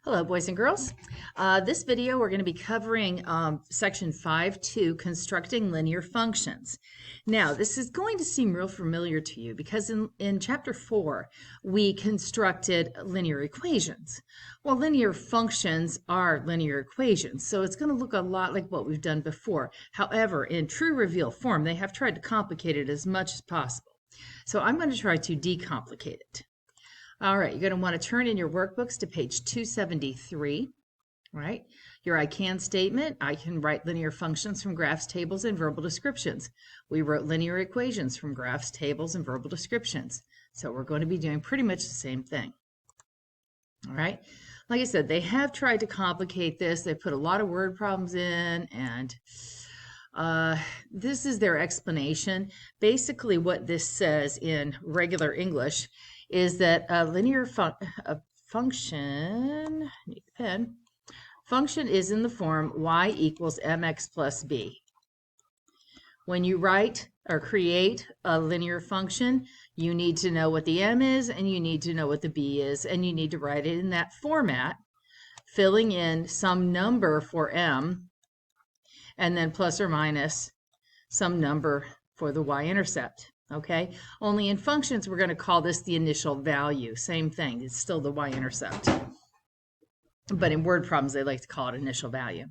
Hello, boys and girls. This video, we're going to be covering section 5.2, constructing linear functions. Now, this is going to seem real familiar to you because in chapter 4, we constructed linear equations. Well, linear functions are linear equations, so it's going to look a lot like what we've done before. However, in true reveal form, they have tried to complicate it as much as possible. So I'm going to try to decomplicate it. All right, you're going to want to turn in your workbooks to page 273, right? Your I can statement, I can write linear functions from graphs, tables, and verbal descriptions. We wrote linear equations from graphs, tables, and verbal descriptions. So we're going to be doing pretty much the same thing. All right, like I said, they have tried to complicate this. They put a lot of word problems in, and this is their explanation. Basically, what this says in regular English is that a linear function, need a pen, function is in the form y equals mx plus b. When you write or create a linear function, you need to know what the m is, and you need to know what the b is, and you need to write it in that format, filling in some number for m, and then plus or minus some number for the y-intercept. Okay, only in functions, we're going to call this the initial value. Same thing, it's still the y-intercept. But in word problems, they like to call it initial value.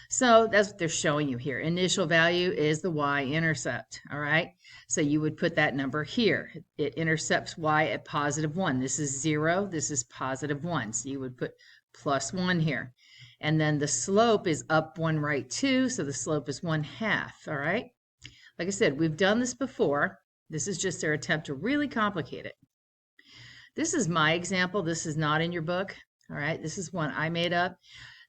So that's what they're showing you here. Initial value is the y-intercept, all right? So you would put that number here. It intercepts y at +1. This is 0, this is +1. So you would put +1 here. And then the slope is up 1, right 2, so the slope is 1/2, all right? Like I said, we've done this before. This is just their attempt to really complicate it. This is my example. This is not in your book. All right, this is one I made up.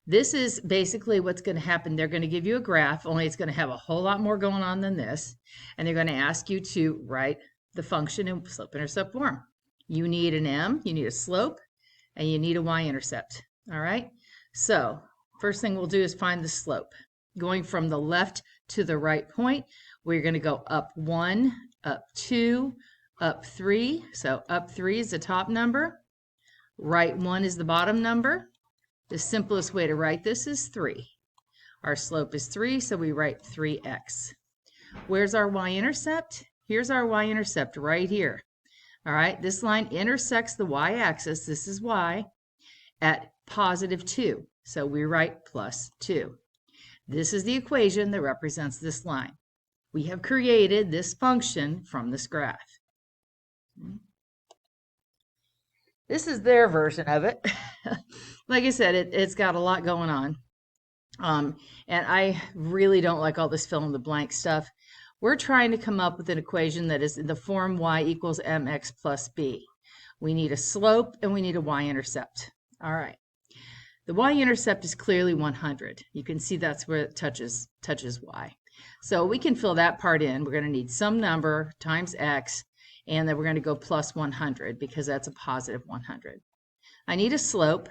This is basically what's going to happen. They're going to give you a graph, only it's going to have a whole lot more going on than this. And they're going to ask you to write the function in slope-intercept form. You need an m, you need a slope, and you need a y-intercept. All right, so first thing we'll do is find the slope. Going from the left to the right point, we're going to go up 1, up 2, up 3. So up 3 is the top number. Right 1 is the bottom number. The simplest way to write this is 3. Our slope is 3, so we write 3x. Where's our y-intercept? Here's our y-intercept right here. All right, this line intersects the y-axis, this is y, at +2. So we write +2. This is the equation that represents this line. We have created this function from this graph. This is their version of it. Like I said, it's got a lot going on. And I really don't like all this fill in the blank stuff. We're trying to come up with an equation that is in the form y equals mx plus b. We need a slope and we need a y-intercept. All right. The y-intercept is clearly 100. You can see that's where it touches y. So we can fill that part in. We're going to need some number times x, and then we're going to go plus 100 because that's a positive 100. I need a slope.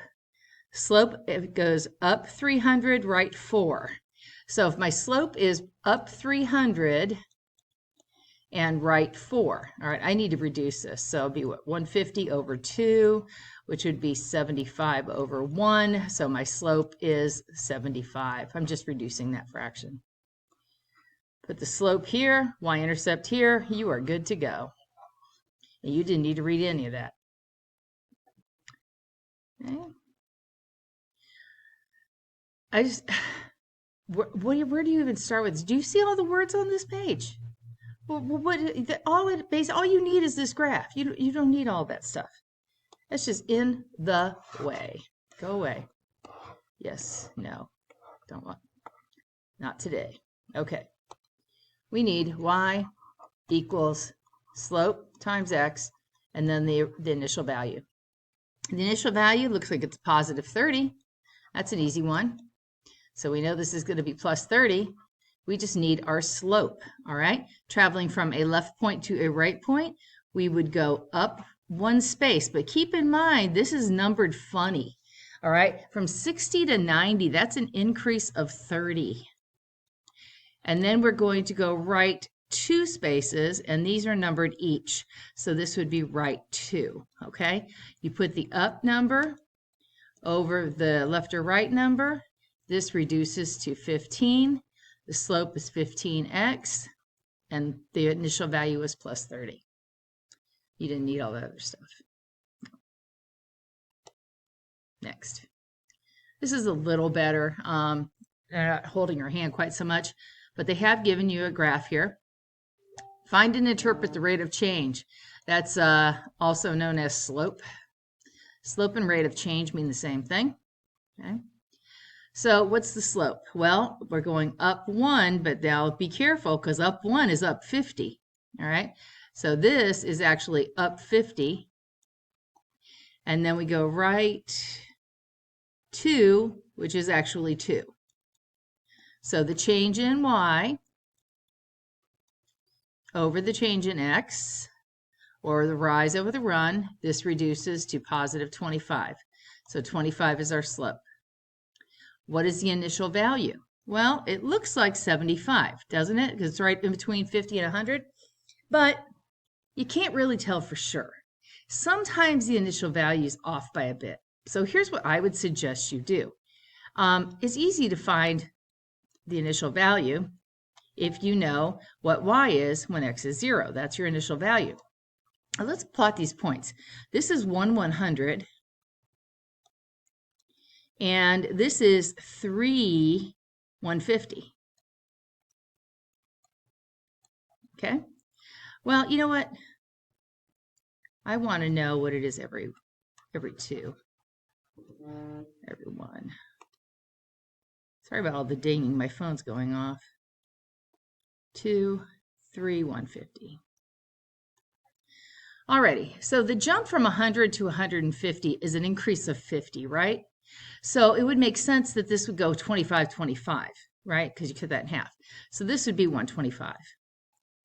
Slope, it goes up 300, right 4. So if my slope is up 300 and right 4, all right, I need to reduce this. So it'll be what, 150 over 2, which would be 75 over 1. So my slope is 75. I'm just reducing that fraction. Put the slope here, y-intercept here, you are good to go. And you didn't need to read any of that. Okay. Where do you even start with? Do you see all the words on this page? All you need is this graph. You don't need all that stuff. That's just in the way. Go away. Yes, no, don't want. Not today. Okay. We need y equals slope times x, and then the initial value. The initial value looks like it's positive 30. That's an easy one. So we know this is going to be plus 30. We just need our slope, all right? Traveling from a left point to a right point, we would go up 1 space. But keep in mind, this is numbered funny, all right? From 60 to 90, that's an increase of 30. And then we're going to go right 2 spaces, and these are numbered each. So this would be right 2, okay? You put the up number over the left or right number. This reduces to 15. The slope is 15x, and the initial value is plus 30. You didn't need all that other stuff. Next. This is a little better. They're not holding your hand quite so much, but they have given you a graph here. Find and interpret the rate of change. That's also known as slope. Slope and rate of change mean the same thing. Okay. So what's the slope? Well, we're going up 1, but now be careful because up 1 is up 50. All right. So this is actually up 50. And then we go right 2, which is actually 2. So the change in y over the change in x, or the rise over the run, this reduces to positive 25. So 25 is our slope. What is the initial value? Well, it looks like 75, doesn't it? Because it's right in between 50 and 100. But you can't really tell for sure. Sometimes the initial value is off by a bit. So here's what I would suggest you do. It's easy to find the initial value if you know what y is when x is 0. That's your initial value. Now let's plot these points. This is 1/100, and this is 3/150. Okay? Well, you know what? I want to know what it is every 2, every 1. Sorry about all the dinging. My phone's going off. 2, 3/150. Alrighty, so the jump from 100 to 150 is an increase of 50, right? So it would make sense that this would go 25, 25, right? Because you cut that in half. So this would be 125.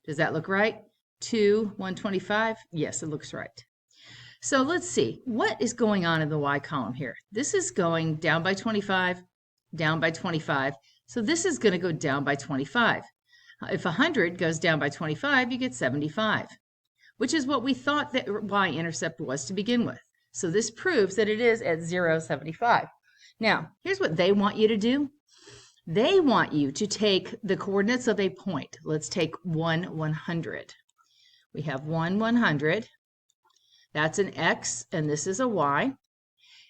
Does that look right? 2, 125? Yes, it looks right. So let's see. What is going on in the y column here? This is going down by 25, down by 25. So this is going to go down by 25. If 100 goes down by 25, you get 75, which is what we thought that y-intercept was to begin with. So this proves that it is at 0, 75. Now, here's what they want you to do. They want you to take the coordinates of a point. Let's take 1/100. We have 1/100. That's an x, and this is a y.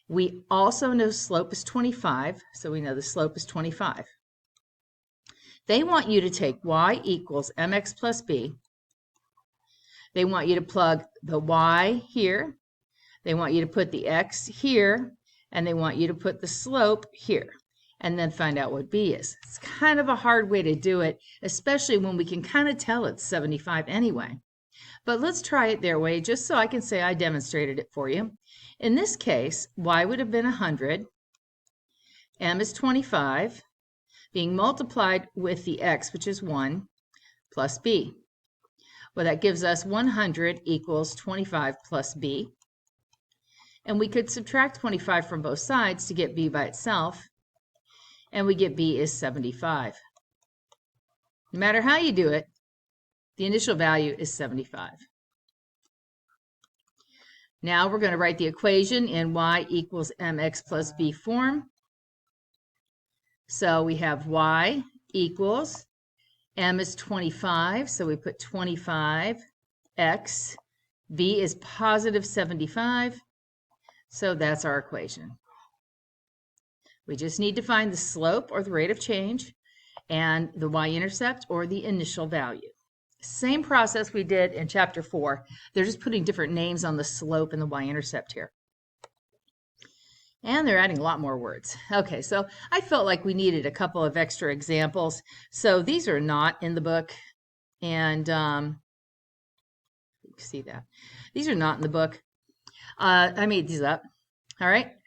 We also know slope is 25, so we know the slope is 25. They want you to take y equals mx plus b. They want you to plug the y here. They want you to put the x here, and they want you to put the slope here, and then find out what b is. It's kind of a hard way to do it, especially when we can kind of tell it's 75 anyway. But let's try it their way, just so I can say I demonstrated it for you. In this case, y would have been 100, m is 25, being multiplied with the x, which is 1, plus b. Well, that gives us 100 equals 25 plus b. And we could subtract 25 from both sides to get b by itself, and we get b is 75. No matter how you do it, the initial value is 75. Now we're going to write the equation in y equals mx plus b form. So we have y equals, m is 25, so we put 25x. b is positive 75, so that's our equation. We just need to find the slope or the rate of change and the y-intercept or the initial value. Same process we did in chapter 4. They're just putting different names on the slope and the y-intercept here. And they're adding a lot more words. Okay, so I felt like we needed a couple of extra examples. So these are not in the book. And you can see that. These are not in the book. I made these up. All right.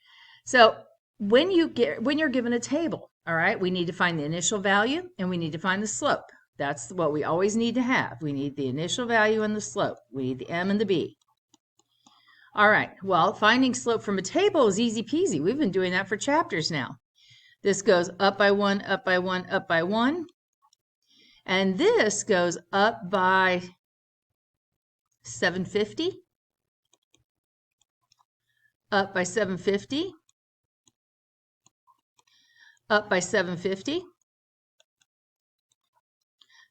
So when you're given a table, all right, we need to find the initial value and we need to find the slope. That's what we always need to have. We need the initial value and the slope. We need the m and the b. All right, well, finding slope from a table is easy peasy. We've been doing that for chapters now. This goes up by 1, up by 1, up by 1. And this goes up by 750. Up by 750. up by 750.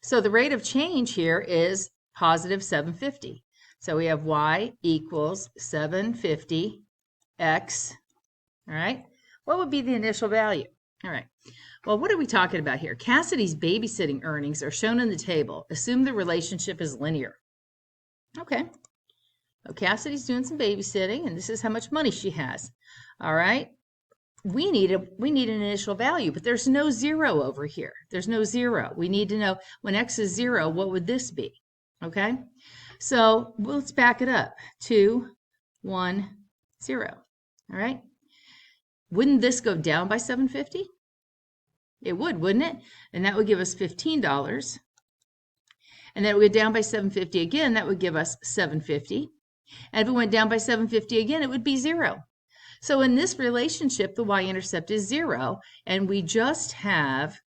So the rate of change here is positive 750. So we have y equals 750 x. All right. What would be the initial value? All right. Well, what are we talking about here? Cassidy's babysitting earnings are shown in the table. Assume the relationship is linear. Okay. So Cassidy's doing some babysitting, and this is how much money she has. All right. We need an initial value, but there's no zero over here. There's no zero. We need to know when x is 0, what would this be? Okay. So let's back it up. 2, 1, 0. All right. Wouldn't this go down by 750? It would, wouldn't it? And that would give us $15. And then it would go down by 750 again. That would give us 750. And if it went down by 750 again, it would be 0. So in this relationship, the y-intercept is 0, and we just have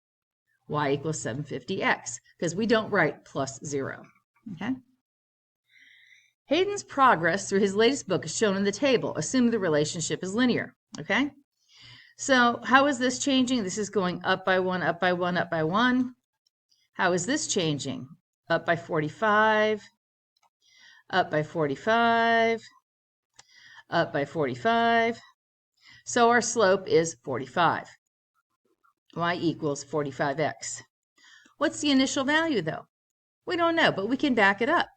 y equals 750x, because we don't write plus 0. Okay? Hayden's progress through his latest book is shown in the table. Assume the relationship is linear. Okay? So how is this changing? This is going up by 1, up by 1, up by 1. How is this changing? Up by 45, up by 45, up by 45. So our slope is 45. Y equals 45x. What's the initial value, though? We don't know, but we can back it up.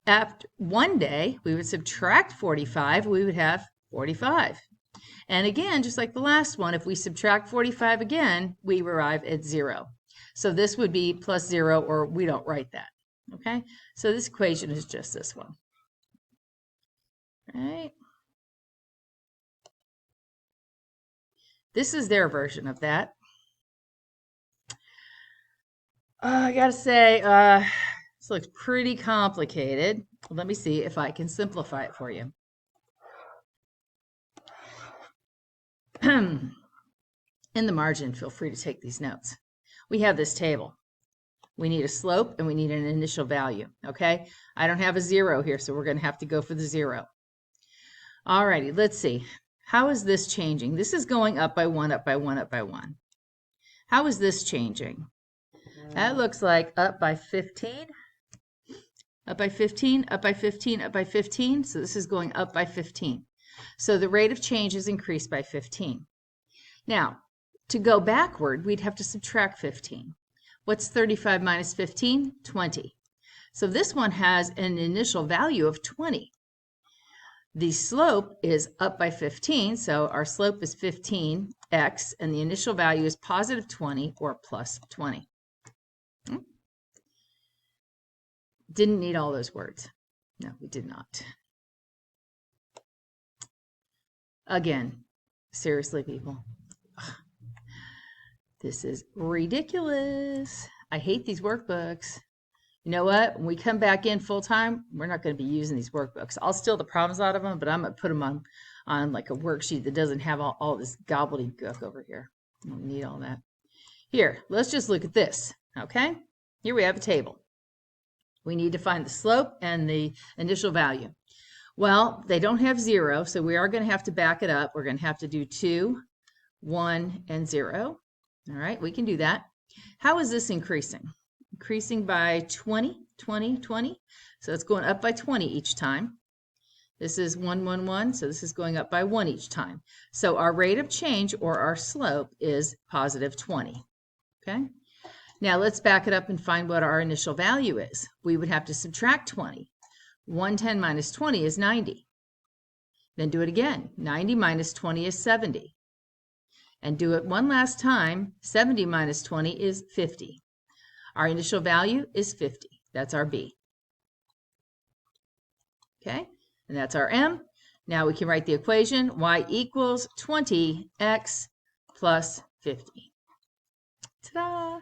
After one day, we would subtract 45, we would have 45. And again, just like the last one, if we subtract 45 again, we arrive at 0. So this would be plus 0, or we don't write that. Okay? So this equation is just this one. All right? This is their version of that. I gotta say, this looks pretty complicated. Let me see if I can simplify it for you. In the margin, feel free to take these notes. We have this table. We need a slope and we need an initial value, okay? I don't have a 0 here, so we're going to have to go for the 0. All righty, let's see. How is this changing? This is going up by 1, up by 1, up by 1. How is this changing? That looks like up by 15, up by 15, up by 15, up by 15. So this is going up by 15. So the rate of change is increased by 15. Now, to go backward, we'd have to subtract 15. What's 35 minus 15? 20. So this one has an initial value of 20. The slope is up by 15, so our slope is 15x, and the initial value is positive 20 or plus 20. Didn't need all those words. No, we did not. Again, seriously, people. This is ridiculous. I hate these workbooks. You know what? When we come back in full time, we're not going to be using these workbooks. I'll steal the problems out of them, but I'm going to put them on like a worksheet that doesn't have all this gobbledygook over here. I don't need all that. Here, let's just look at this. Okay? Here we have a table. We need to find the slope and the initial value. Well, they don't have 0, so we are going to have to back it up. We're going to have to do 2, 1, and 0. All right, we can do that. How is this increasing? Increasing by 20, 20, 20. So it's going up by 20 each time. This is 1, 1, 1, so this is going up by 1 each time. So our rate of change, or our slope, is positive 20. Okay? Now let's back it up and find what our initial value is. We would have to subtract 20. 110 minus 20 is 90. Then do it again. 90 minus 20 is 70. And do it one last time. 70 minus 20 is 50. Our initial value is 50. That's our B. Okay? And that's our M. Now we can write the equation. Y equals 20x plus 50. Ta-da!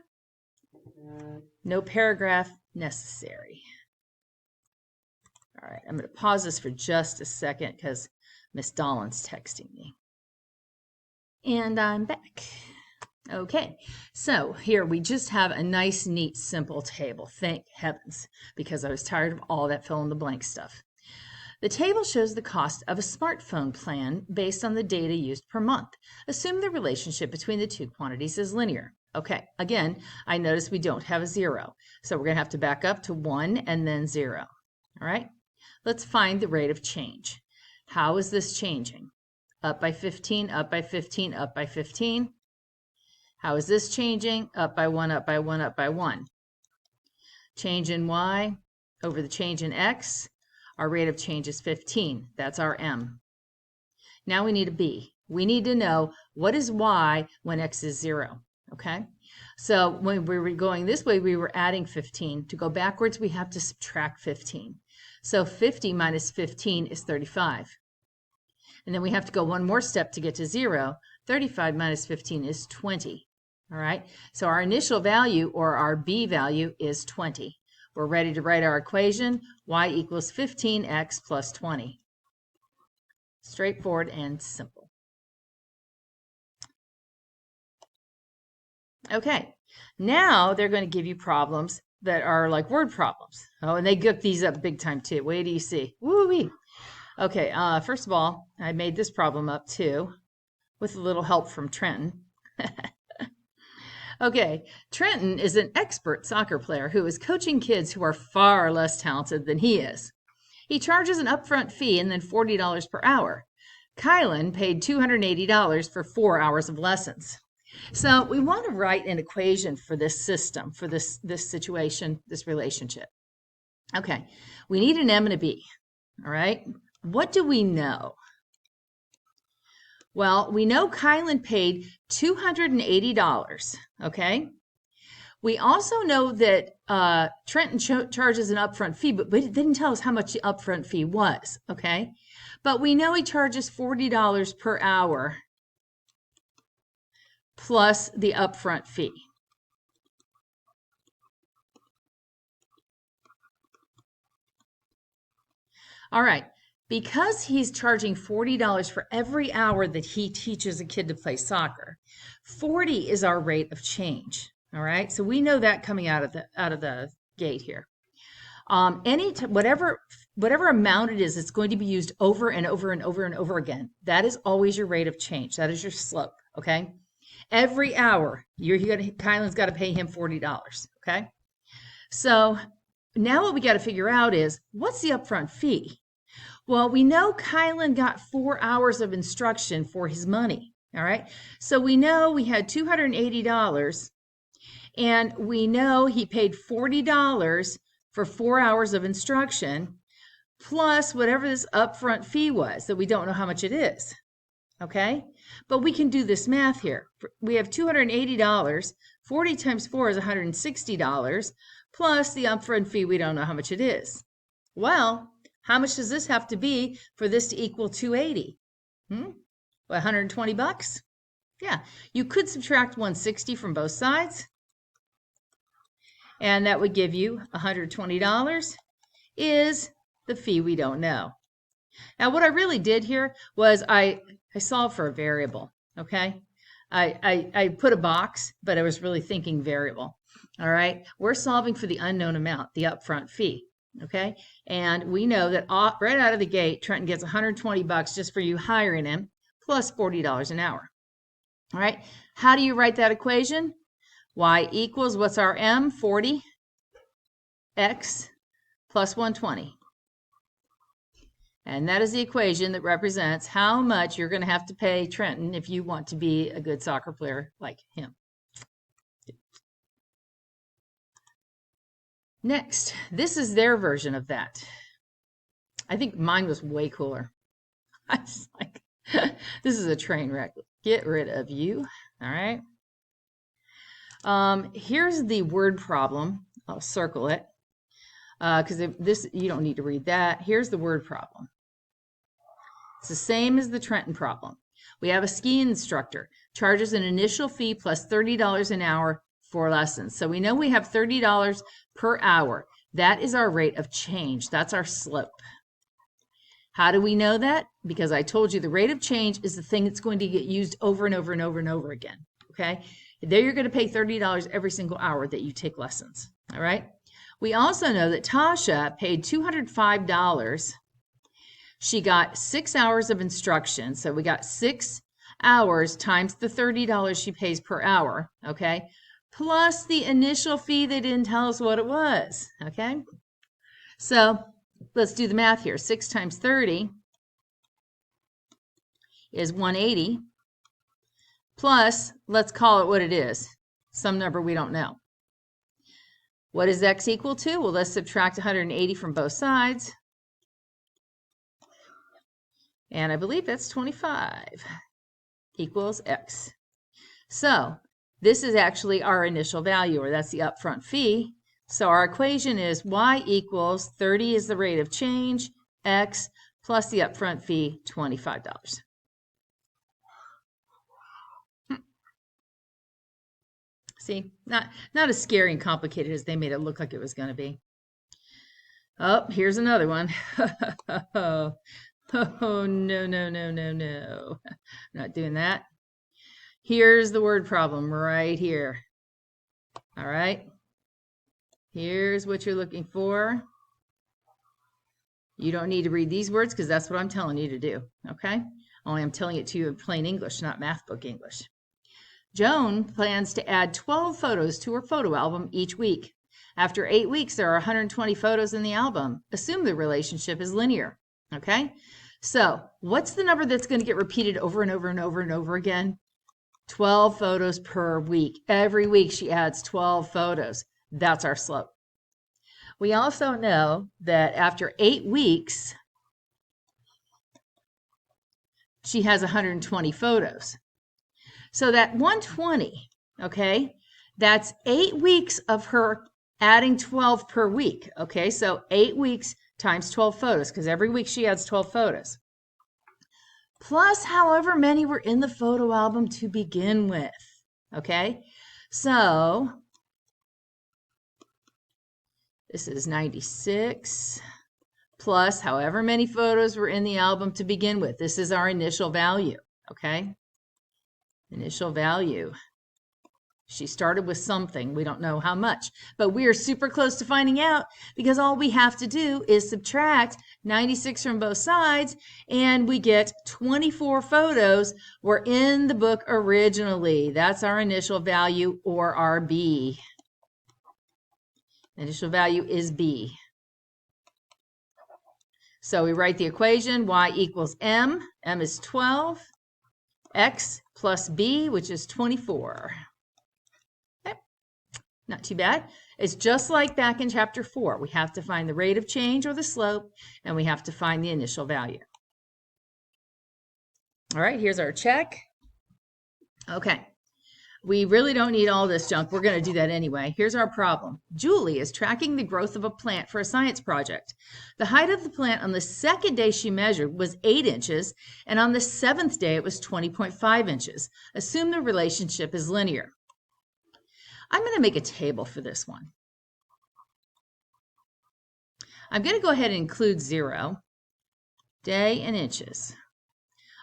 No paragraph necessary. All right, I'm going to pause this for just a second because Miss Dolan's texting me. And I'm back. Okay, so here we just have a nice, neat, simple table. Thank heavens, because I was tired of all that fill in the blank stuff. The table shows the cost of a smartphone plan based on the data used per month. Assume the relationship between the two quantities is linear. Okay, again, I notice we don't have a 0. So we're going to have to back up to 1 and then 0. All right, let's find the rate of change. How is this changing? Up by 15, up by 15, up by 15. How is this changing? Up by 1, up by 1, up by 1. Change in y over the change in x. Our rate of change is 15. That's our m. Now we need a b. We need to know what is y when x is 0. Okay? So when we were going this way, we were adding 15. To go backwards, we have to subtract 15. So 50 minus 15 is 35. And then we have to go one more step to get to 0. 35 minus 15 is 20. All right? So our initial value, or our b value, is 20. We're ready to write our equation. Y equals 15x plus 20. Straightforward and simple. Okay, now they're going to give you problems that are like word problems. Oh, and they gook these up big time too. Wait till you see. Woo-wee. Okay, first of all, I made this problem up too with a little help from Trenton. Okay, Trenton is an expert soccer player who is coaching kids who are far less talented than he is. He charges an upfront fee and then $40 per hour. Kylan paid $280 for 4 hours of lessons. So we want to write an equation for this system, for this situation, this relationship. Okay, we need an m and a b, all right? What do we know? Well, we know Kylan paid $280, okay? We also know that Trenton charges an upfront fee, but it didn't tell us how much the upfront fee was, okay? But we know he charges $40 per hour plus the upfront fee. All right. Because he's charging $40 for every hour that he teaches a kid to play soccer, 40 is our rate of change. All right, so we know that coming out of the gate here. Whatever amount it is, it's going to be used over and over and over and over again. That is always your rate of change. That is your slope. Okay, every hour Kylan's got to pay him $40. Okay, so now what we got to figure out is what's the upfront fee. Well, we know Kylan got 4 hours of instruction for his money, all right? So we know we had $280, and we know he paid $40 for 4 hours of instruction, plus whatever this upfront fee was that we don't know how much it is, okay? But we can do this math here. We have $280, 40 times 4 is $160, plus the upfront fee, we don't know how much it is. Well, how much does this have to be for this to equal 280? What, 120 bucks? Yeah, you could subtract 160 from both sides, and that would give you $120 is the fee we don't know. Now, what I really did here was I solved for a variable, okay? I put a box, but I was really thinking variable, all right? We're solving for the unknown amount, the upfront fee. Okay, and we know that right out of the gate, Trenton gets 120 bucks just for you hiring him, plus $40 an hour. All right, how do you write that equation? Y equals, what's our m? 40, x plus 120. And that is the equation that represents how much you're going to have to pay Trenton if you want to be a good soccer player like him. Next, this is their version of that. I think mine was way cooler. I was like, this is a train wreck. Get rid of you. All right. Here's the word problem. I'll circle it because this you don't need to read that. Here's the word problem. It's the same as the Trenton problem. We have a ski instructor, charges an initial fee plus $30 an hour for lessons. So we know we have $30 per hour. That is our rate of change. That's our slope. How do we know that? Because I told you the rate of change is the thing that's going to get used over and over and over and over again. Okay? There you're going to pay $30 every single hour that you take lessons. All right? We also know that Tasha paid $205 She got 6 hours of instruction. So we got 6 hours times the $30 she pays per hour, okay? Plus the initial fee, they didn't tell us what it was, okay? So let's do the math here. 6 times 30 is 180. Plus, let's call it what it is. Some number we don't know. What is x equal to? Well, let's subtract 180 from both sides. And I believe that's 25 equals x. So this is actually our initial value, or that's the upfront fee. So our equation is y equals 30 is the rate of change, x plus the upfront fee, $25. See, not as scary and complicated as they made it look like it was going to be. Oh, here's another one. Oh, no, no, no, no, no. I'm not doing that. Here's the word problem right here. All right. Here's what you're looking for. You don't need to read these words because that's what I'm telling you to do. Okay? Only I'm telling it to you in plain English, not math book English. Joan plans to add 12 photos to her photo album each week. After 8 weeks, there are 120 photos in the album. Assume the relationship is linear. Okay? So, what's the number that's going to get repeated over and over and over and over again? 12 photos per week. Every week she adds 12 photos. That's our slope. We also know that after 8 weeks, she has 120 photos. So that 120, okay, that's 8 weeks of her adding 12 per week. Okay, so 8 weeks times 12 photos, because every week she adds 12 photos. Plus however many were in the photo album to begin with. Okay, so this is 96 plus however many photos were in the album to begin with. This is our initial value. Okay, initial value. She started with something. We don't know how much, but we are super close to finding out because all we have to do is subtract 96 from both sides and we get 24 photos were in the book originally. That's our initial value, or our B. Initial value is B. So we write the equation y equals m. M is 12. X plus B, which is 24. Okay. Not too bad. It's just like back in chapter 4. We have to find the rate of change, or the slope, and we have to find the initial value. All right, here's our check. Okay. We really don't need all this junk. We're going to do that anyway. Here's our problem. Julie is tracking the growth of a plant for a science project. The height of the plant on the second day she measured was 8 inches, and on the 7th day it was 20.5 inches. Assume the relationship is linear. I'm going to make a table for this one. I'm going to go ahead and include 0, day, and inches.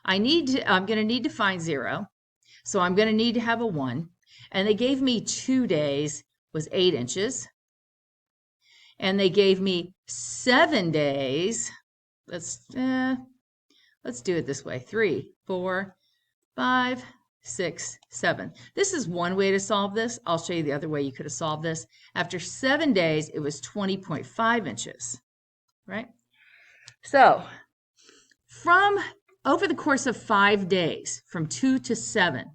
I'm going to need to find 0. So I'm going to need to have a 1. And they gave me 2 days was 8 inches. And they gave me 7 days. Let's do it this way. 3, 4, 5, 6, 7. This is one way to solve this. I'll show you the other way you could have solved this. After 7 days, it was 20.5 inches, right? So from over the course of 5 days, from 2 to 7,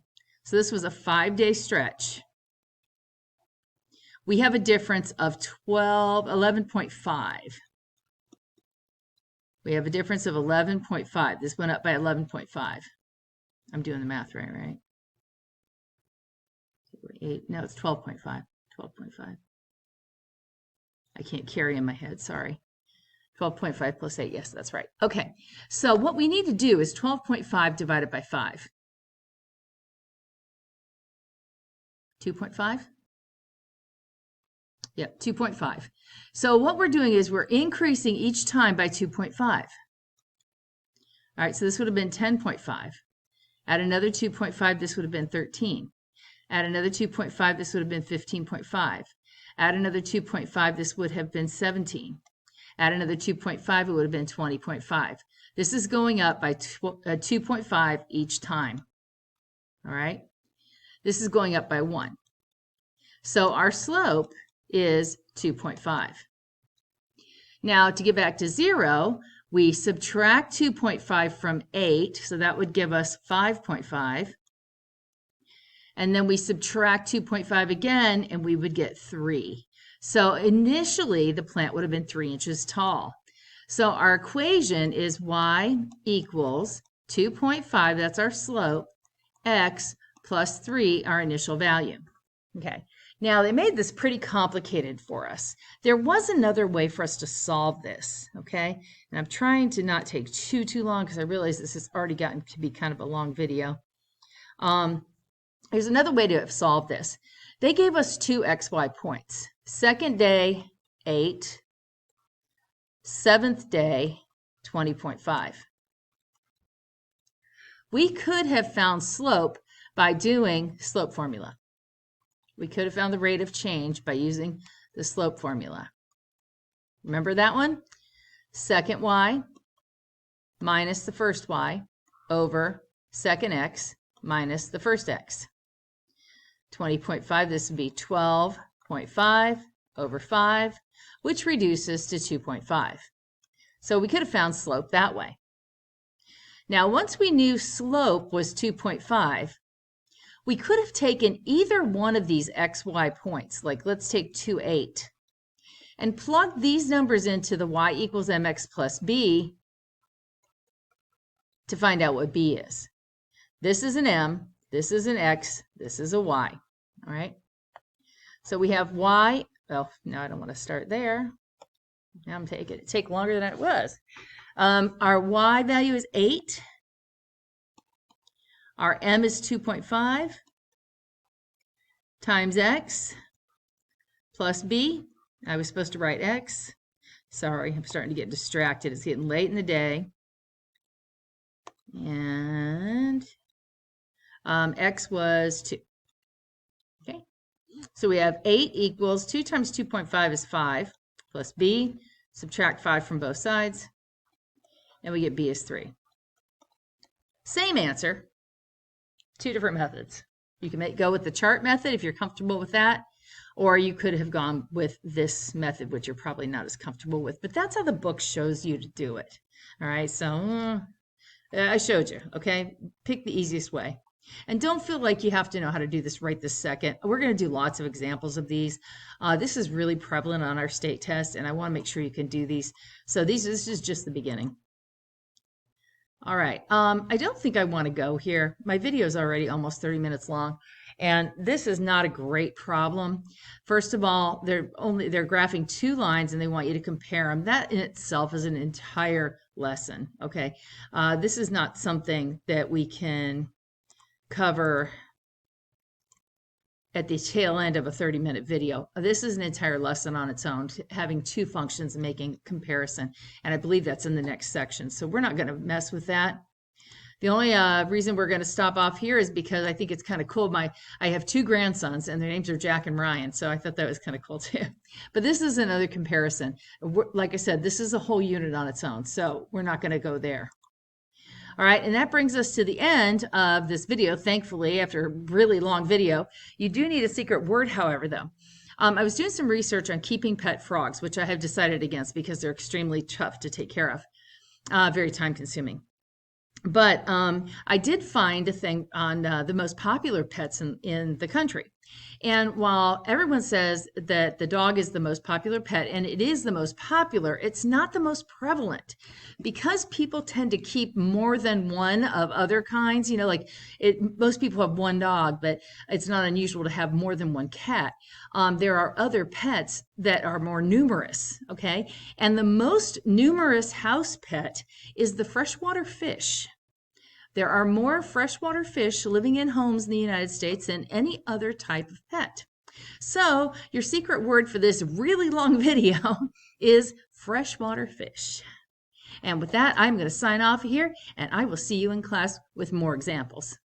so this was a 5-day stretch, we have a difference of 11.5. We have a difference of 11.5. This went up by 11.5. I'm doing the math right? 8, no, it's 12.5. 12.5. I can't carry in my head, sorry. 12.5 plus 8, yes, that's right. Okay, so what we need to do is 12.5 divided by 5. 2.5? Yep, 2.5. So what we're doing is we're increasing each time by 2.5. All right, so this would have been 10.5. Add another 2.5, this would have been 13. Add another 2.5, this would have been 15.5. Add another 2.5, this would have been 17. Add another 2.5, it would have been 20.5. This is going up by 2.5 each time. All right. This is going up by 1. So our slope is 2.5. Now, to get back to 0, we subtract 2.5 from 8, so that would give us 5.5. And then we subtract 2.5 again, and we would get 3. So initially, the plant would have been 3 inches tall. So our equation is y equals 2.5, that's our slope, x plus 3, our initial value. Okay, now they made this pretty complicated for us. There was another way for us to solve this, okay? And I'm trying to not take too long because I realize this has already gotten to be kind of a long video. There's another way to solve this. They gave us 2 xy points. Second day, 8. Seventh day, 20.5. We could have found slope by doing slope formula. We could have found the rate of change by using the slope formula. Remember that one? Second y minus the first y over second x minus the first x. 20.5, this would be 12.5 over 5, which reduces to 2.5. So we could have found slope that way. Now, once we knew slope was 2.5, we could have taken either one of these xy points, like let's take 2, 8, and plug these numbers into the y equals mx plus b to find out what b is. This is an m, this is an x, this is a y. All right? So we have y. Well, no, I don't want to start there. Now I'm taking it. Take longer than it was. Our y value is 8. Our m is 2.5 times x plus b. I was supposed to write x. Sorry, I'm starting to get distracted. It's getting late in the day. And x was 2. Okay. So we have 8 equals 2 times 2.5 is 5 plus b. Subtract 5 from both sides. And we get b is 3. Same answer. 2 different methods. You can go with the chart method if you're comfortable with that. Or you could have gone with this method, which you're probably not as comfortable with. But that's how the book shows you to do it. All right. So I showed you. Okay. Pick the easiest way. And don't feel like you have to know how to do this right this second. We're going to do lots of examples of these. This is really prevalent on our state test, and I want to make sure you can do these. So this is just the beginning. All right. I don't think I want to go here. My video is already almost 30 minutes long, and this is not a great problem. First of all, they're graphing 2 lines, and they want you to compare them. That in itself is an entire lesson. Okay. This is not something that we can cover at the tail end of a 30-minute video. This is an entire lesson on its own, having 2 functions and making comparison. And I believe that's in the next section. So we're not going to mess with that. The only reason we're going to stop off here is because I think it's kind of cool. I have 2 grandsons, and their names are Jack and Ryan. So I thought that was kind of cool too. But this is another comparison. Like I said, this is a whole unit on its own. So we're not going to go there. All right, and that brings us to the end of this video, thankfully, after a really long video. You do need a secret word, however, though. I was doing some research on keeping pet frogs, which I have decided against because they're extremely tough to take care of, very time-consuming. But I did find a thing on the most popular pets in the country. And while everyone says that the dog is the most popular pet, and it is the most popular, it's not the most prevalent. Because people tend to keep more than one of other kinds, most people have 1 dog, but it's not unusual to have more than 1 cat. There are other pets that are more numerous, okay? And the most numerous house pet is the freshwater fish. There are more freshwater fish living in homes in the United States than any other type of pet. So your secret word for this really long video is freshwater fish. And with that, I'm going to sign off here, and I will see you in class with more examples.